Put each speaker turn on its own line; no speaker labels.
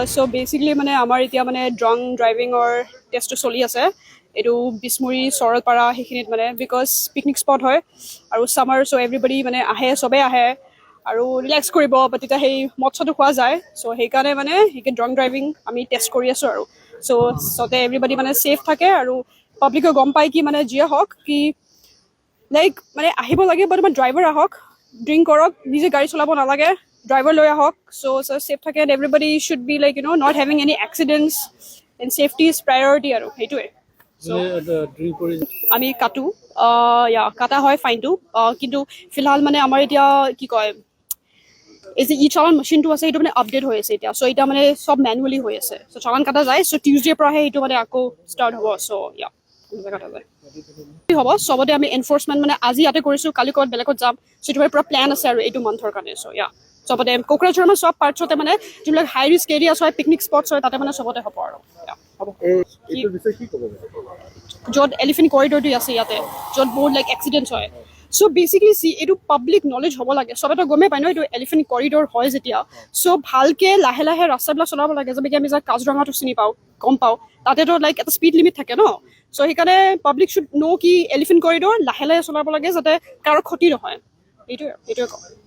চ' basically মানে আমাৰ এতিয়া মানে ড্ৰাং ড্ৰাইভিঙৰ টেষ্টটো চলি আছে এইটো বিছমুৰী চৰলপাৰা সেইখিনিত মানে বিকজ পিকনিক স্পট হয় আৰু ছামাৰ চ' এভৰিবডি মানে আহে চবেই আহে আৰু ৰিলেক্স কৰিব বা তেতিয়া সেই মদ চদো খোৱা যায় চ' সেইকাৰণে মানে সেইকে ড্ৰাং ড্ৰাইভিং আমি টেষ্ট কৰি আছোঁ আৰু চ' যাতে এভৰিবডি মানে ছেফ থাকে আৰু পাব্লিকে গম পায় কি মানে যিয়ে হওক কি লাইক মানে আহিব লাগে বাট তোমাৰ ড্ৰাইভাৰ আহক ড্ৰিংক কৰক নিজে গাড়ী চলাব নালাগে ড্ৰাইভাৰ লৈ আহক চ' ছেফ থাকে and everybody should be like not having any accidents and safety is priority আৰু সেইটোৱে আমি কাটো কাটা হয় ফাইনটো কিন্তু ফিলহাল মানে আমাৰ এতিয়া কি কয় এই যে চালান মেচিনটো আছে সেইটো মানে আপডেট হৈ আছে এতিয়া চ' এতিয়া মানে চব মেনুৱেলি হৈ আছে চ' চালান কাটা যায় চ' টিউজডেৰ পৰাহে এইটো মানে আকৌ ষ্টাৰ্ট হ'ব চ' কাটা যায় হ'ব চবতে আমি এনফৰ্চমেণ্ট মানে আজি ইয়াতে কৰিছোঁ কালি ক'ৰবাত বেলেগত যাম চ' এইটো পুৰা প্লেন আছে আৰু এইটো মান্থৰ কাৰণে চ' চবতে কোকৰাঝাৰ মানে চব পাৰ্টছতে মানে যোনবিলাক হাই ৰিস্ক এৰিয়াছ হয় পিকনিক স্পটছ হয় তাতে মানে চবতে হ'ব আৰু হ'ব য'ত এলিফেণ্ট কৰিডৰটো আছে ইয়াতে য'ত বহুত লাইক এক্সিডেণ্টছ হয় চ' বেচিকেলি এইটো পাব্লিক নলেজ হ'ব লাগে চবেতো গমেই পায় ন এইটো এলিফেণ্ট কৰিডৰ হয় যেতিয়া চ' ভালকে লাহে লাহে ৰাস্তাবিলাক চলাব লাগে যেনেকৈ আমি যাক কাজিৰঙাটো চিনি পাওঁ গম পাওঁ তাতেতো লাইক এটা স্পীড লিমিট থাকে ন চ' সেইকাৰণে পাব্লিক শুড ন' কি এলিফেণ্ট কৰিডৰ লাহে লাহে চলাব লাগে যাতে কাৰো ক্ষতি নহয় এইটোৱে কওঁ